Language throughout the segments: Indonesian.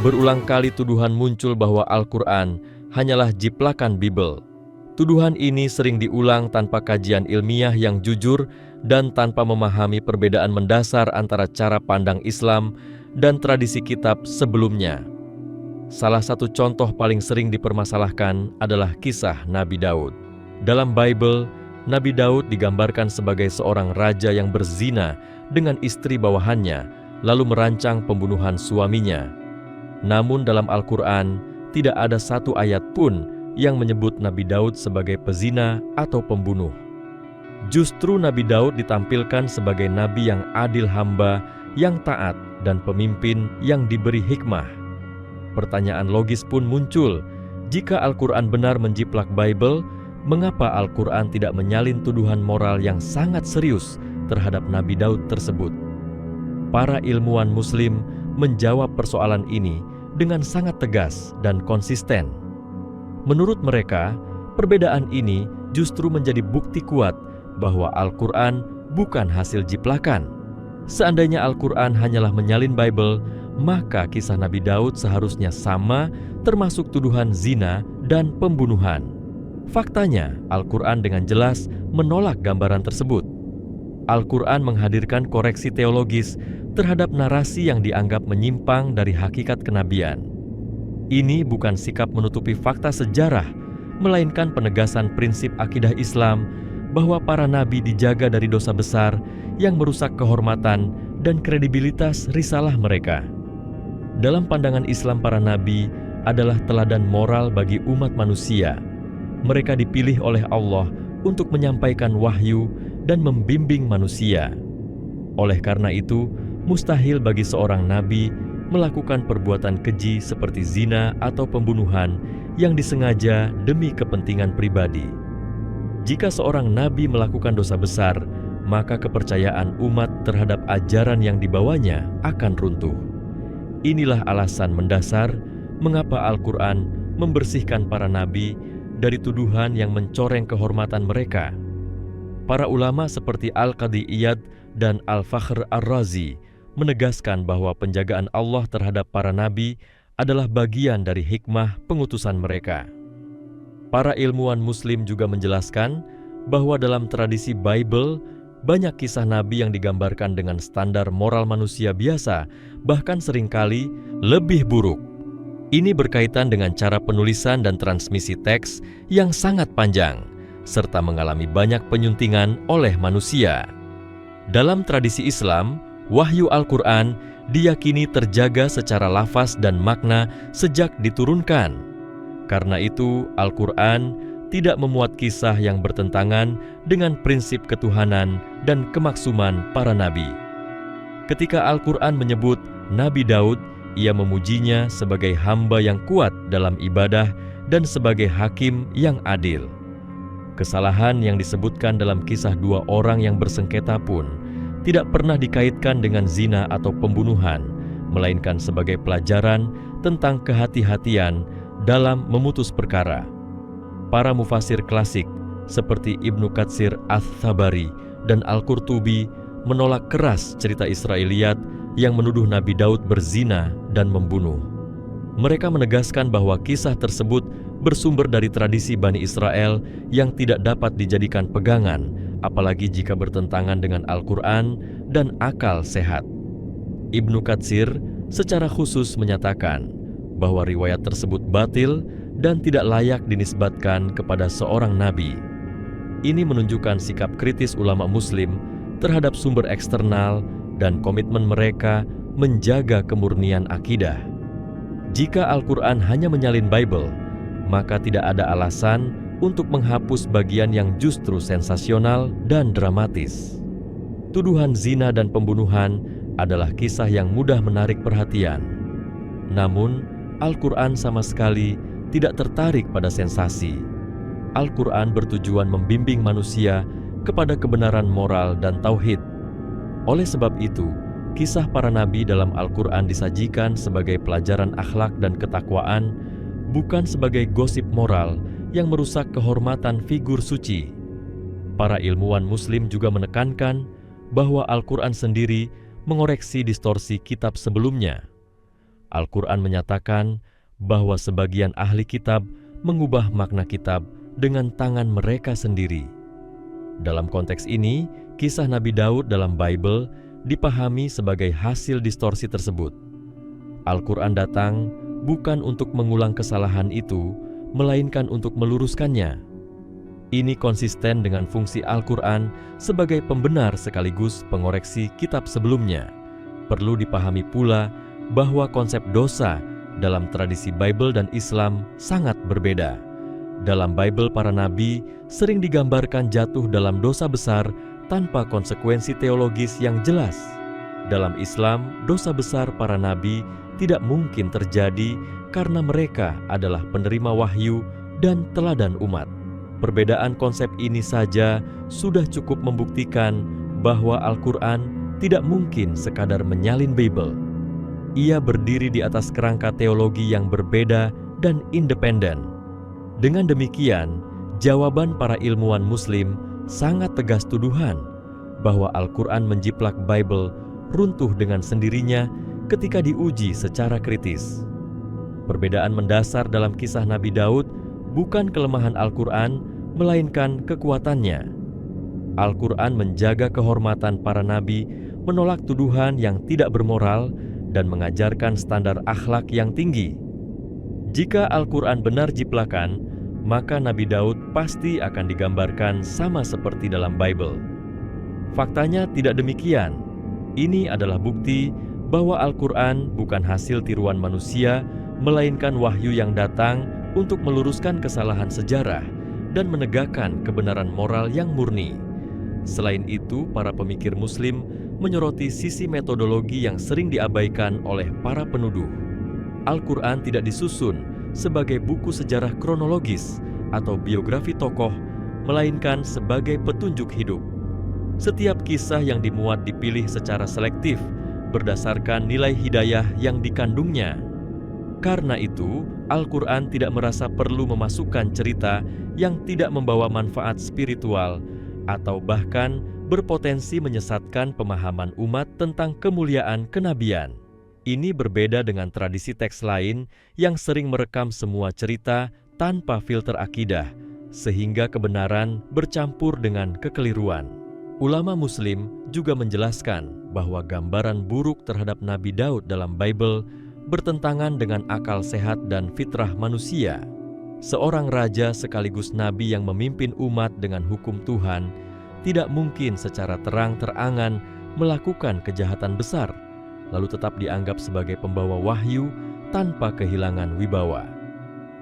Berulang kali tuduhan muncul bahwa Al-Quran hanyalah jiplakan Bible. Tuduhan ini sering diulang tanpa kajian ilmiah yang jujur dan tanpa memahami perbedaan mendasar antara cara pandang Islam dan tradisi kitab sebelumnya. Salah satu contoh paling sering dipermasalahkan adalah kisah Nabi Daud. Dalam Bible, Nabi Daud digambarkan sebagai seorang raja yang berzina dengan istri bawahannya, lalu merancang pembunuhan suaminya. Namun dalam Al-Quran, tidak ada satu ayat pun yang menyebut Nabi Daud sebagai pezina atau pembunuh. Justru Nabi Daud ditampilkan sebagai nabi yang adil hamba, yang taat, dan pemimpin yang diberi hikmah. Pertanyaan logis pun muncul, jika Al-Quran benar menjiplak Bible, mengapa Al-Quran tidak menyalin tuduhan moral yang sangat serius terhadap Nabi Daud tersebut? Para ilmuwan Muslim menjawab persoalan ini dengan sangat tegas dan konsisten. Menurut mereka, perbedaan ini justru menjadi bukti kuat bahwa Al-Quran bukan hasil jiplakan. Seandainya Al-Quran hanyalah menyalin Bible, maka kisah Nabi Daud seharusnya sama, termasuk tuduhan zina dan pembunuhan. Faktanya, Al-Quran dengan jelas menolak gambaran tersebut. Al-Quran menghadirkan koreksi teologis terhadap narasi yang dianggap menyimpang dari hakikat kenabian. Ini bukan sikap menutupi fakta sejarah, melainkan penegasan prinsip akidah Islam bahwa para nabi dijaga dari dosa besar yang merusak kehormatan dan kredibilitas risalah mereka. Dalam pandangan Islam, para nabi adalah teladan moral bagi umat manusia. Mereka dipilih oleh Allah untuk menyampaikan wahyu dan membimbing manusia. Oleh karena itu, mustahil bagi seorang nabi melakukan perbuatan keji seperti zina atau pembunuhan yang disengaja demi kepentingan pribadi. Jika seorang nabi melakukan dosa besar, maka kepercayaan umat terhadap ajaran yang dibawanya akan runtuh. Inilah alasan mendasar mengapa Al-Quran membersihkan para nabi dari tuduhan yang mencoreng kehormatan mereka. Para ulama seperti Al-Qadhi Iyad dan Al-Fakhr Ar-Razi menegaskan bahwa penjagaan Allah terhadap para nabi adalah bagian dari hikmah pengutusan mereka. Para ilmuwan Muslim juga menjelaskan bahwa dalam tradisi Bible, banyak kisah nabi yang digambarkan dengan standar moral manusia biasa, bahkan seringkali lebih buruk. Ini berkaitan dengan cara penulisan dan transmisi teks yang sangat panjang, serta mengalami banyak penyuntingan oleh manusia. Dalam tradisi Islam, wahyu Al-Quran diyakini terjaga secara lafaz dan makna sejak diturunkan. Karena itu, Al-Quran tidak memuat kisah yang bertentangan dengan prinsip ketuhanan dan kemaksuman para nabi. Ketika Al-Quran menyebut Nabi Daud, ia memujinya sebagai hamba yang kuat dalam ibadah dan sebagai hakim yang adil. Kesalahan yang disebutkan dalam kisah dua orang yang bersengketa pun tidak pernah dikaitkan dengan zina atau pembunuhan, melainkan sebagai pelajaran tentang kehati-hatian dalam memutus perkara. Para mufasir klasik seperti Ibnu Katsir Ats-Tsabari dan Al-Qurtubi menolak keras cerita Israiliyat yang menuduh Nabi Daud berzina dan membunuh. Mereka menegaskan bahwa kisah tersebut bersumber dari tradisi Bani Israel yang tidak dapat dijadikan pegangan, apalagi jika bertentangan dengan Al-Quran dan akal sehat. Ibnu Katsir secara khusus menyatakan bahwa riwayat tersebut batil dan tidak layak dinisbatkan kepada seorang nabi. Ini menunjukkan sikap kritis ulama Muslim terhadap sumber eksternal dan komitmen mereka menjaga kemurnian akidah. Jika Al-Quran hanya menyalin Bible, maka tidak ada alasan untuk menghapus bagian yang justru sensasional dan dramatis. Tuduhan zina dan pembunuhan adalah kisah yang mudah menarik perhatian. Namun, Al-Quran sama sekali tidak tertarik pada sensasi. Al-Quran bertujuan membimbing manusia kepada kebenaran moral dan tauhid. Oleh sebab itu, kisah para nabi dalam Al-Quran disajikan sebagai pelajaran akhlak dan ketakwaan, bukan sebagai gosip moral yang merusak kehormatan figur suci. Para ilmuwan Muslim juga menekankan bahwa Al-Quran sendiri mengoreksi distorsi kitab sebelumnya. Al-Quran menyatakan bahwa sebagian ahli kitab mengubah makna kitab dengan tangan mereka sendiri. Dalam konteks ini, kisah Nabi Daud dalam Bible dipahami sebagai hasil distorsi tersebut. Al-Quran datang bukan untuk mengulang kesalahan itu, melainkan untuk meluruskannya. Ini konsisten dengan fungsi Al-Quran sebagai pembenar sekaligus pengoreksi kitab sebelumnya. Perlu dipahami pula bahwa konsep dosa dalam tradisi Bible dan Islam sangat berbeda. Dalam Bible, para nabi sering digambarkan jatuh dalam dosa besar tanpa konsekuensi teologis yang jelas. Dalam Islam, dosa besar para nabi tidak mungkin terjadi karena mereka adalah penerima wahyu dan teladan umat. Perbedaan konsep ini saja sudah cukup membuktikan bahwa Al-Quran tidak mungkin sekadar menyalin Bible. Ia berdiri di atas kerangka teologi yang berbeda dan independen. Dengan demikian, jawaban para ilmuwan Muslim sangat tegas tuduhan bahwa Al-Quran menjiplak Bible runtuh dengan sendirinya ketika diuji secara kritis. Perbedaan mendasar dalam kisah Nabi Daud bukan kelemahan Al-Quran, melainkan kekuatannya. Al-Quran menjaga kehormatan para nabi, menolak tuduhan yang tidak bermoral, dan mengajarkan standar akhlak yang tinggi. Jika Al-Quran benar jiplakan, maka Nabi Daud pasti akan digambarkan sama seperti dalam Bible. Faktanya tidak demikian. Ini adalah bukti bahwa Al-Quran bukan hasil tiruan manusia, melainkan wahyu yang datang untuk meluruskan kesalahan sejarah dan menegakkan kebenaran moral yang murni. Selain itu, para pemikir Muslim menyoroti sisi metodologi yang sering diabaikan oleh para penuduh. Al-Quran tidak disusun sebagai buku sejarah kronologis atau biografi tokoh, melainkan sebagai petunjuk hidup. Setiap kisah yang dimuat dipilih secara selektif berdasarkan nilai hidayah yang dikandungnya. Karena itu, Al-Quran tidak merasa perlu memasukkan cerita yang tidak membawa manfaat spiritual atau bahkan berpotensi menyesatkan pemahaman umat tentang kemuliaan kenabian. Ini berbeda dengan tradisi teks lain yang sering merekam semua cerita tanpa filter akidah, sehingga kebenaran bercampur dengan kekeliruan. Ulama Muslim juga menjelaskan bahwa gambaran buruk terhadap Nabi Daud dalam Bible bertentangan dengan akal sehat dan fitrah manusia. Seorang raja sekaligus nabi yang memimpin umat dengan hukum Tuhan tidak mungkin secara terang-terangan melakukan kejahatan besar, lalu tetap dianggap sebagai pembawa wahyu tanpa kehilangan wibawa.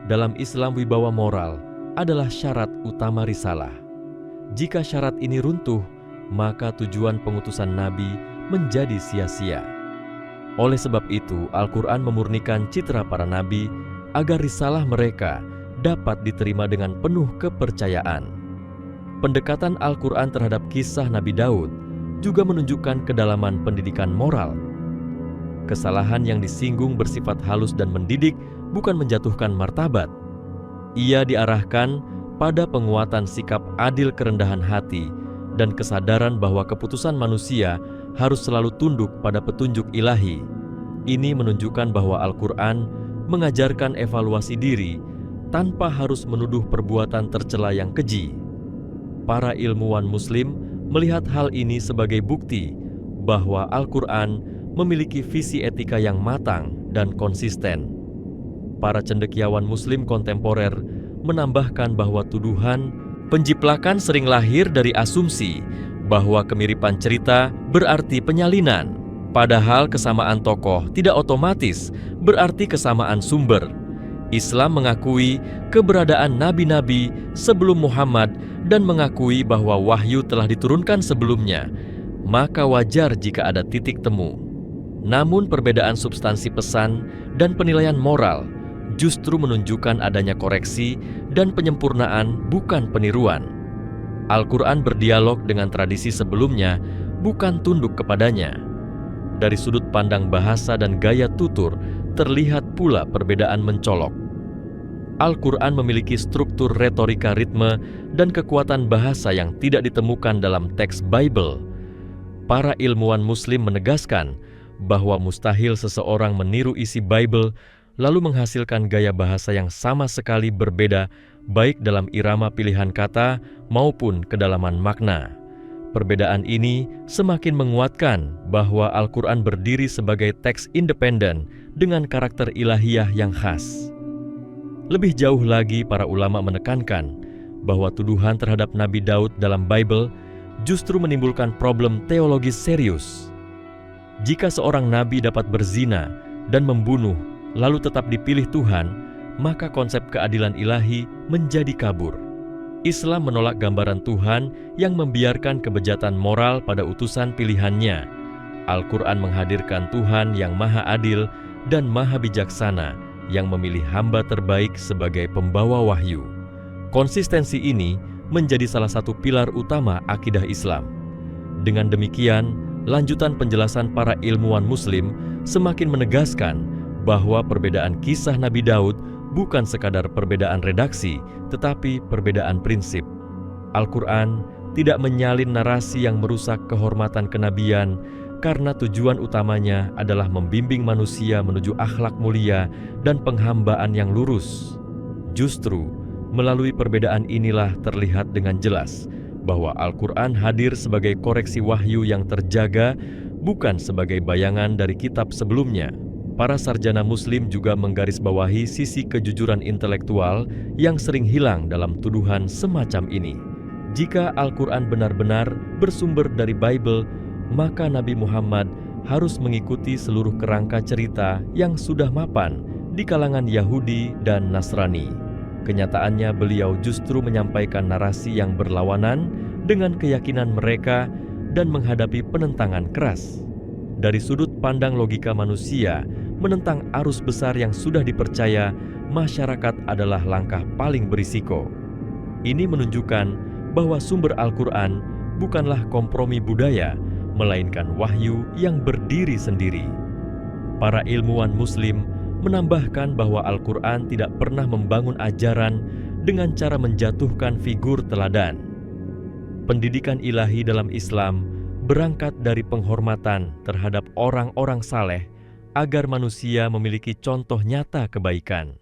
Dalam Islam, wibawa moral adalah syarat utama risalah. Jika syarat ini runtuh, maka tujuan pengutusan nabi menjadi sia-sia. Oleh sebab itu, Al-Quran memurnikan citra para nabi agar risalah mereka dapat diterima dengan penuh kepercayaan. Pendekatan Al-Quran terhadap kisah Nabi Daud juga menunjukkan kedalaman pendidikan moral. Kesalahan yang disinggung bersifat halus dan mendidik, bukan menjatuhkan martabat. Ia diarahkan pada penguatan sikap adil kerendahan hati dan kesadaran bahwa keputusan manusia harus selalu tunduk pada petunjuk ilahi. Ini menunjukkan bahwa Al-Quran mengajarkan evaluasi diri tanpa harus menuduh perbuatan tercela yang keji. Para ilmuwan Muslim melihat hal ini sebagai bukti bahwa Al-Quran memiliki visi etika yang matang dan konsisten. Para cendekiawan Muslim kontemporer menambahkan bahwa tuduhan penjiplakan sering lahir dari asumsi bahwa kemiripan cerita berarti penyalinan, padahal kesamaan tokoh tidak otomatis berarti kesamaan sumber. Islam mengakui keberadaan nabi-nabi sebelum Muhammad dan mengakui bahwa wahyu telah diturunkan sebelumnya, maka wajar jika ada titik temu. Namun perbedaan substansi pesan dan penilaian moral justru menunjukkan adanya koreksi dan penyempurnaan, bukan peniruan. Al-Quran berdialog dengan tradisi sebelumnya, bukan tunduk kepadanya. Dari sudut pandang bahasa dan gaya tutur, terlihat pula perbedaan mencolok. Al-Quran memiliki struktur retorika ritme dan kekuatan bahasa yang tidak ditemukan dalam teks Bible. Para ilmuwan Muslim menegaskan bahwa mustahil seseorang meniru isi Bible lalu menghasilkan gaya bahasa yang sama sekali berbeda baik dalam irama pilihan kata maupun kedalaman makna. Perbedaan ini semakin menguatkan bahwa Al-Quran berdiri sebagai teks independen dengan karakter ilahiyah yang khas. Lebih jauh lagi, para ulama menekankan bahwa tuduhan terhadap Nabi Daud dalam Bible justru menimbulkan problem teologis serius. Jika seorang nabi dapat berzina dan membunuh lalu tetap dipilih Tuhan, maka konsep keadilan ilahi menjadi kabur. Islam menolak gambaran Tuhan yang membiarkan kebejatan moral pada utusan pilihannya. Al-Quran menghadirkan Tuhan yang maha adil dan maha bijaksana yang memilih hamba terbaik sebagai pembawa wahyu. Konsistensi ini menjadi salah satu pilar utama akidah Islam. Dengan demikian, lanjutan penjelasan para ilmuwan Muslim semakin menegaskan bahwa perbedaan kisah Nabi Daud bukan sekadar perbedaan redaksi, tetapi perbedaan prinsip. Al-Quran tidak menyalin narasi yang merusak kehormatan kenabian karena tujuan utamanya adalah membimbing manusia menuju akhlak mulia dan penghambaan yang lurus. Justru, melalui perbedaan inilah terlihat dengan jelas bahwa Al-Quran hadir sebagai koreksi wahyu yang terjaga, bukan sebagai bayangan dari kitab sebelumnya. Para sarjana Muslim juga menggarisbawahi sisi kejujuran intelektual yang sering hilang dalam tuduhan semacam ini. Jika Al-Quran benar-benar bersumber dari Bible, maka Nabi Muhammad harus mengikuti seluruh kerangka cerita yang sudah mapan di kalangan Yahudi dan Nasrani. Kenyataannya beliau justru menyampaikan narasi yang berlawanan dengan keyakinan mereka dan menghadapi penentangan keras. Dari sudut pandang logika manusia, menentang arus besar yang sudah dipercaya masyarakat adalah langkah paling berisiko. Ini menunjukkan bahwa sumber Al-Quran bukanlah kompromi budaya, melainkan wahyu yang berdiri sendiri. Para ilmuwan Muslim menambahkan bahwa Al-Quran tidak pernah membangun ajaran dengan cara menjatuhkan figur teladan. Pendidikan ilahi dalam Islam berangkat dari penghormatan terhadap orang-orang saleh agar manusia memiliki contoh nyata kebaikan.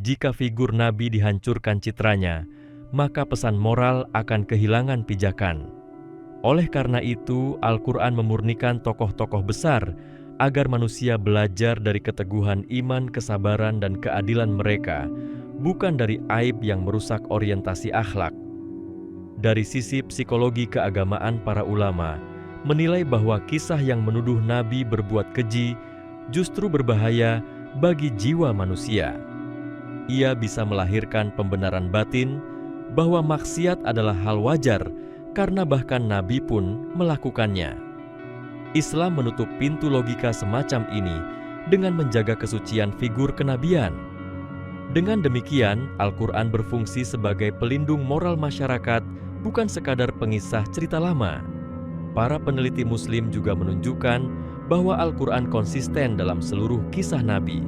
Jika figur Nabi dihancurkan citranya, maka pesan moral akan kehilangan pijakan. Oleh karena itu, Al-Quran memurnikan tokoh-tokoh besar agar manusia belajar dari keteguhan iman, kesabaran, dan keadilan mereka, bukan dari aib yang merusak orientasi akhlak. Dari sisi psikologi keagamaan, para ulama menilai bahwa kisah yang menuduh Nabi berbuat keji justru berbahaya bagi jiwa manusia. Ia bisa melahirkan pembenaran batin bahwa maksiat adalah hal wajar karena bahkan Nabi pun melakukannya. Islam menutup pintu logika semacam ini dengan menjaga kesucian figur kenabian. Dengan demikian, Al-Quran berfungsi sebagai pelindung moral masyarakat, bukan sekadar pengisah cerita lama. Para peneliti Muslim juga menunjukkan bahwa Al-Quran konsisten dalam seluruh kisah Nabi.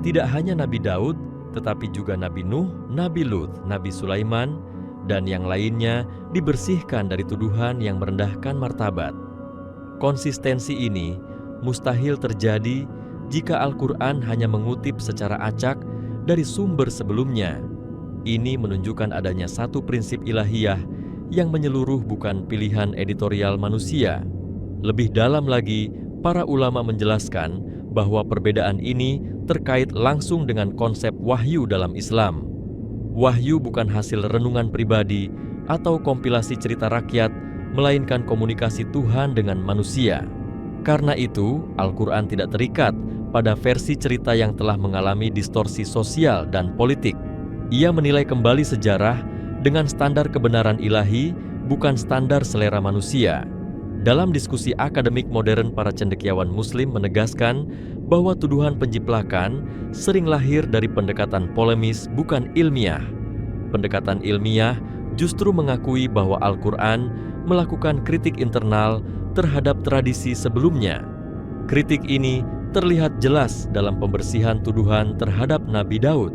Tidak hanya Nabi Daud, tetapi juga Nabi Nuh, Nabi Lut, Nabi Sulaiman, dan yang lainnya dibersihkan dari tuduhan yang merendahkan martabat. Konsistensi ini mustahil terjadi jika Al-Quran hanya mengutip secara acak dari sumber sebelumnya. Ini menunjukkan adanya satu prinsip ilahiyah yang menyeluruh, bukan pilihan editorial manusia. Lebih dalam lagi, para ulama menjelaskan bahwa perbedaan ini terkait langsung dengan konsep wahyu dalam Islam. Wahyu bukan hasil renungan pribadi atau kompilasi cerita rakyat, melainkan komunikasi Tuhan dengan manusia. Karena itu, Al-Quran tidak terikat pada versi cerita yang telah mengalami distorsi sosial dan politik. Ia menilai kembali sejarah dengan standar kebenaran ilahi, bukan standar selera manusia. Dalam diskusi akademik modern, para cendekiawan Muslim menegaskan bahwa tuduhan penjiplakan sering lahir dari pendekatan polemis, bukan ilmiah. Pendekatan ilmiah justru mengakui bahwa Al-Quran melakukan kritik internal terhadap tradisi sebelumnya. Kritik ini terlihat jelas dalam pembersihan tuduhan terhadap Nabi Daud.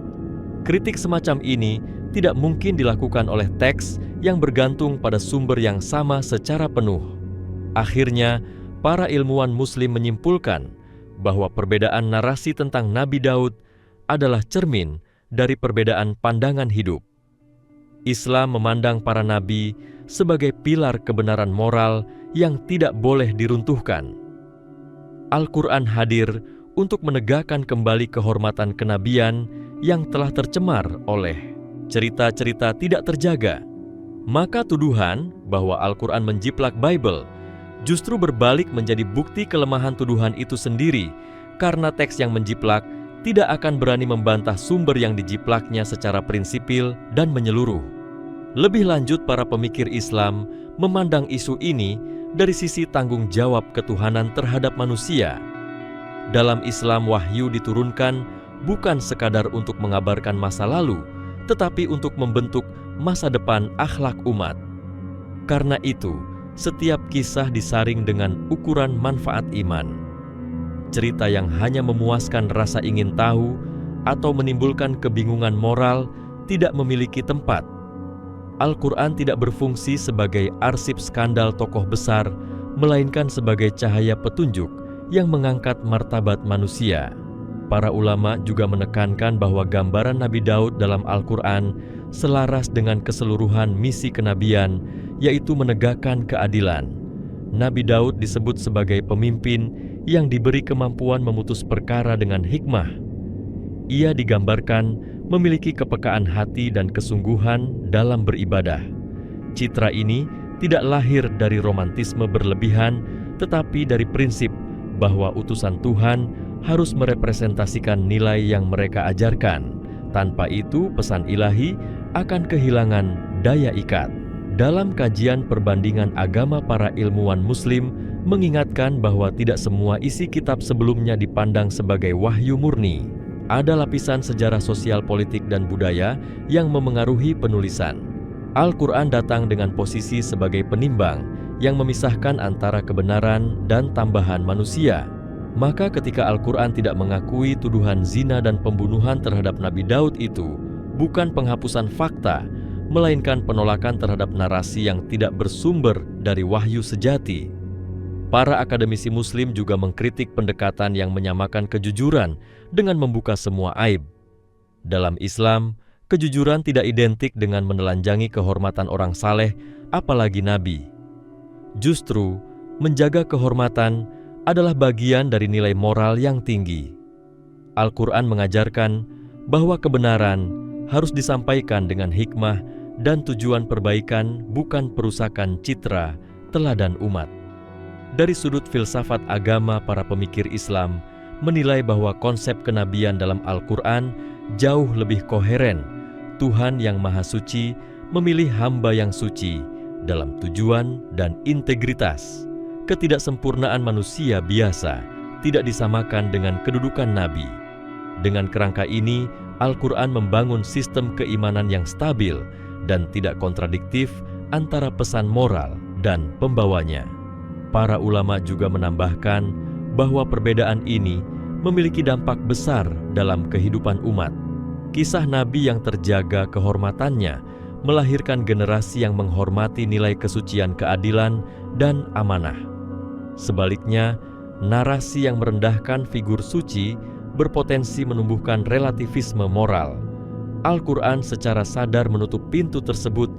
Kritik semacam ini tidak mungkin dilakukan oleh teks yang bergantung pada sumber yang sama secara penuh. Akhirnya, para ilmuwan Muslim menyimpulkan bahwa perbedaan narasi tentang Nabi Daud adalah cermin dari perbedaan pandangan hidup. Islam memandang para nabi sebagai pilar kebenaran moral yang tidak boleh diruntuhkan. Al-Quran hadir untuk menegakkan kembali kehormatan kenabian yang telah tercemar oleh cerita-cerita tidak terjaga. Maka tuduhan bahwa Al-Quran menjiplak Bible justru berbalik menjadi bukti kelemahan tuduhan itu sendiri, karena teks yang menjiplak tidak akan berani membantah sumber yang dijiplaknya secara prinsipil dan menyeluruh. Lebih lanjut, para pemikir Islam memandang isu ini dari sisi tanggung jawab ketuhanan terhadap manusia. Dalam Islam, wahyu diturunkan bukan sekadar untuk mengabarkan masa lalu, tetapi untuk membentuk masa depan akhlak umat. Karena itu, setiap kisah disaring dengan ukuran manfaat iman. Cerita yang hanya memuaskan rasa ingin tahu atau menimbulkan kebingungan moral tidak memiliki tempat. Al-Quran tidak berfungsi sebagai arsip skandal tokoh besar, melainkan sebagai cahaya petunjuk yang mengangkat martabat manusia. Para ulama juga menekankan bahwa gambaran Nabi Daud dalam Al-Quran selaras dengan keseluruhan misi kenabian, yaitu menegakkan keadilan. Nabi Daud disebut sebagai pemimpin yang diberi kemampuan memutus perkara dengan hikmah. Ia digambarkan memiliki kepekaan hati dan kesungguhan dalam beribadah. Citra ini tidak lahir dari romantisme berlebihan, tetapi dari prinsip bahwa utusan Tuhan harus merepresentasikan nilai yang mereka ajarkan. Tanpa itu, pesan ilahi akan kehilangan daya ikat. Dalam kajian perbandingan agama, para ilmuwan Muslim mengingatkan bahwa tidak semua isi kitab sebelumnya dipandang sebagai wahyu murni. Ada lapisan sejarah sosial, politik, dan budaya yang memengaruhi penulisan. Al-Quran datang dengan posisi sebagai penimbang yang memisahkan antara kebenaran dan tambahan manusia. Maka ketika Al-Quran tidak mengakui tuduhan zina dan pembunuhan terhadap Nabi Daud itu bukan penghapusan fakta, melainkan penolakan terhadap narasi yang tidak bersumber dari wahyu sejati. Para akademisi Muslim juga mengkritik pendekatan yang menyamakan kejujuran dengan membuka semua aib. Dalam Islam, kejujuran tidak identik dengan menelanjangi kehormatan orang saleh, apalagi nabi. Justru, menjaga kehormatan adalah bagian dari nilai moral yang tinggi. Al-Quran mengajarkan bahwa kebenaran harus disampaikan dengan hikmah dan tujuan perbaikan, bukan perusakan citra teladan umat. Dari sudut filsafat agama, para pemikir Islam menilai bahwa konsep kenabian dalam Al-Quran jauh lebih koheren. Tuhan yang Maha Suci memilih hamba yang suci dalam tujuan dan integritas. Ketidaksempurnaan manusia biasa tidak disamakan dengan kedudukan nabi. Dengan kerangka ini, Al-Quran membangun sistem keimanan yang stabil dan tidak kontradiktif antara pesan moral dan pembawanya. Para ulama juga menambahkan bahwa perbedaan ini memiliki dampak besar dalam kehidupan umat. Kisah nabi yang terjaga kehormatannya melahirkan generasi yang menghormati nilai kesucian keadilan dan amanah. Sebaliknya, narasi yang merendahkan figur suci berpotensi menumbuhkan relativisme moral. Al-Quran secara sadar menutup pintu tersebut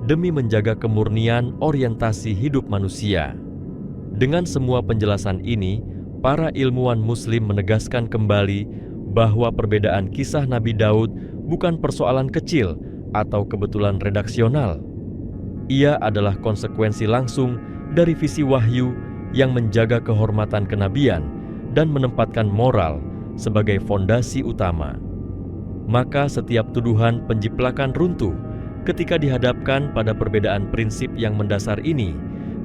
demi menjaga kemurnian orientasi hidup manusia. Dengan semua penjelasan ini, para ilmuwan Muslim menegaskan kembali bahwa perbedaan kisah Nabi Daud bukan persoalan kecil atau kebetulan redaksional. Ia adalah konsekuensi langsung dari visi wahyu yang menjaga kehormatan kenabian dan menempatkan moral sebagai fondasi utama. Maka setiap tuduhan penjiplakan runtuh ketika dihadapkan pada perbedaan prinsip yang mendasar ini,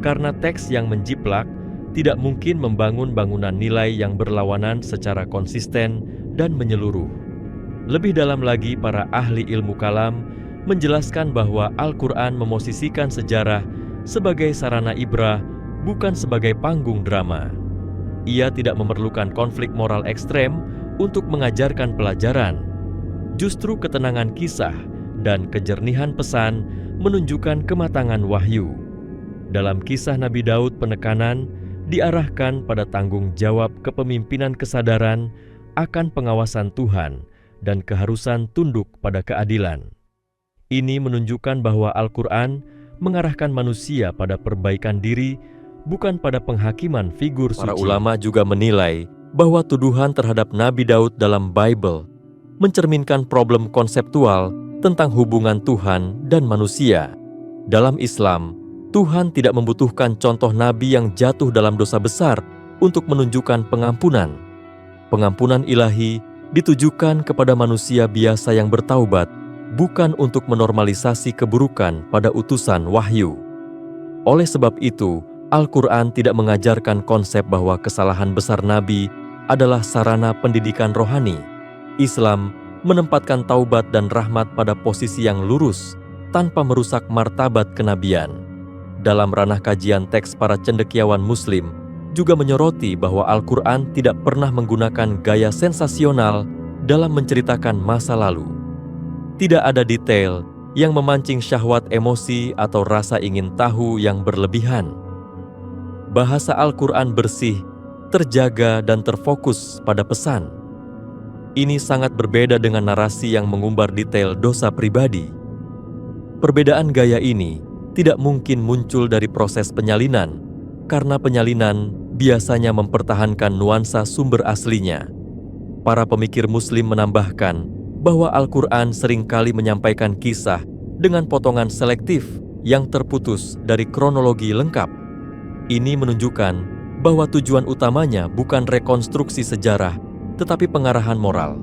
karena teks yang menjiplak tidak mungkin membangun bangunan nilai yang berlawanan secara konsisten dan menyeluruh. Lebih dalam lagi, para ahli ilmu kalam menjelaskan bahwa Al-Quran memosisikan sejarah sebagai sarana ibrah, bukan sebagai panggung drama. Ia tidak memerlukan konflik moral ekstrem untuk mengajarkan pelajaran. Justru ketenangan kisah dan kejernihan pesan menunjukkan kematangan wahyu. Dalam kisah Nabi Daud, penekanan diarahkan pada tanggung jawab kepemimpinan kesadaran akan pengawasan Tuhan dan keharusan tunduk pada keadilan. Ini menunjukkan bahwa Al-Quran mengarahkan manusia pada perbaikan diri, bukan pada penghakiman figur suci. Para ulama juga menilai bahwa tuduhan terhadap Nabi Daud dalam Bible mencerminkan problem konseptual tentang hubungan Tuhan dan manusia. Dalam Islam, Tuhan tidak membutuhkan contoh nabi yang jatuh dalam dosa besar untuk menunjukkan pengampunan. Pengampunan ilahi ditujukan kepada manusia biasa yang bertaubat, bukan untuk menormalisasi keburukan pada utusan wahyu. Oleh sebab itu, Al-Quran tidak mengajarkan konsep bahwa kesalahan besar nabi adalah sarana pendidikan rohani. Islam menempatkan taubat dan rahmat pada posisi yang lurus, tanpa merusak martabat kenabian. Dalam ranah kajian teks para cendekiawan Muslim, juga menyoroti bahwa Al-Quran tidak pernah menggunakan gaya sensasional dalam menceritakan masa lalu. Tidak ada detail yang memancing syahwat emosi atau rasa ingin tahu yang berlebihan. Bahasa Al-Quran bersih, terjaga dan terfokus pada pesan. Ini sangat berbeda dengan narasi yang mengumbar detail dosa pribadi. Perbedaan gaya ini tidak mungkin muncul dari proses penyalinan, karena penyalinan biasanya mempertahankan nuansa sumber aslinya. Para pemikir Muslim menambahkan bahwa Al-Quran seringkali menyampaikan kisah dengan potongan selektif yang terputus dari kronologi lengkap. Ini menunjukkan bahwa tujuan utamanya bukan rekonstruksi sejarah, tetapi pengarahan moral.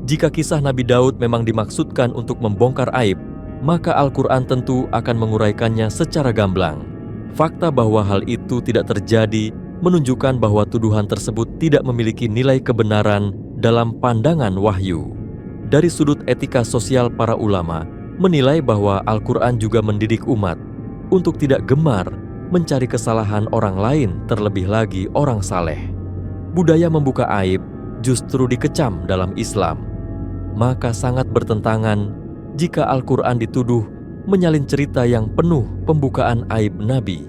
Jika kisah Nabi Daud memang dimaksudkan untuk membongkar aib, maka Al-Quran tentu akan menguraikannya secara gamblang. Fakta bahwa hal itu tidak terjadi menunjukkan bahwa tuduhan tersebut tidak memiliki nilai kebenaran dalam pandangan wahyu. Dari sudut etika sosial, para ulama menilai bahwa Al-Quran juga mendidik umat untuk tidak gemar mencari kesalahan orang lain, terlebih lagi orang saleh. Budaya membuka aib justru dikecam dalam Islam. Maka sangat bertentangan jika Al-Quran dituduh menyalin cerita yang penuh pembukaan aib Nabi.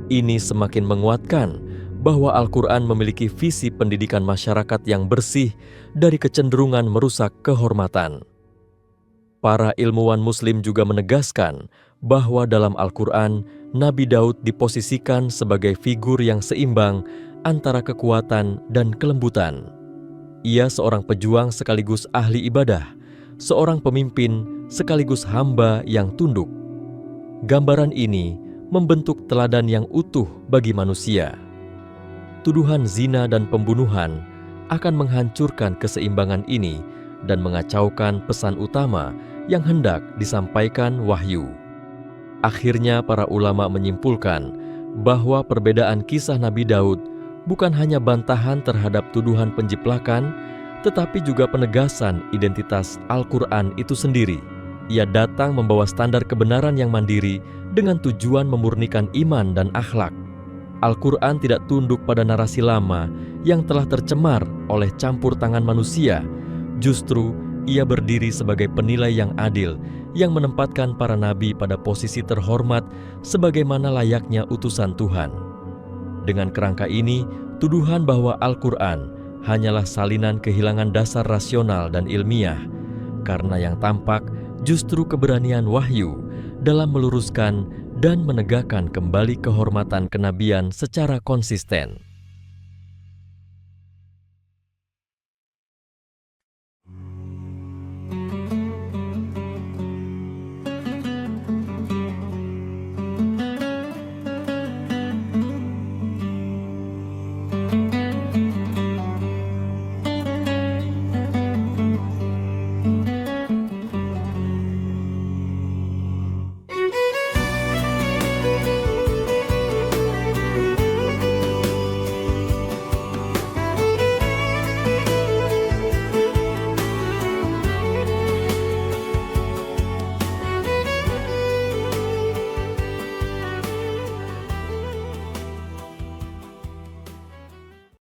Ini semakin menguatkan bahwa Al-Quran memiliki visi pendidikan masyarakat yang bersih dari kecenderungan merusak kehormatan. Para ilmuwan Muslim juga menegaskan bahwa dalam Al-Quran, Nabi Daud diposisikan sebagai figur yang seimbang antara kekuatan dan kelembutan. Ia seorang pejuang sekaligus ahli ibadah, seorang pemimpin sekaligus hamba yang tunduk. Gambaran ini membentuk teladan yang utuh bagi manusia. Tuduhan zina dan pembunuhan akan menghancurkan keseimbangan ini dan mengacaukan pesan utama yang hendak disampaikan wahyu. Akhirnya para ulama menyimpulkan bahwa perbedaan kisah Nabi Daud bukan hanya bantahan terhadap tuduhan penjiplakan, tetapi juga penegasan identitas Al-Quran itu sendiri. Ia datang membawa standar kebenaran yang mandiri dengan tujuan memurnikan iman dan akhlak. Al-Quran tidak tunduk pada narasi lama yang telah tercemar oleh campur tangan manusia. Justru, ia berdiri sebagai penilai yang adil yang menempatkan para nabi pada posisi terhormat sebagaimana layaknya utusan Tuhan. Dengan kerangka ini, tuduhan bahwa Al-Quran hanyalah salinan kehilangan dasar rasional dan ilmiah, karena yang tampak justru keberanian wahyu dalam meluruskan dan menegakkan kembali kehormatan kenabian secara konsisten.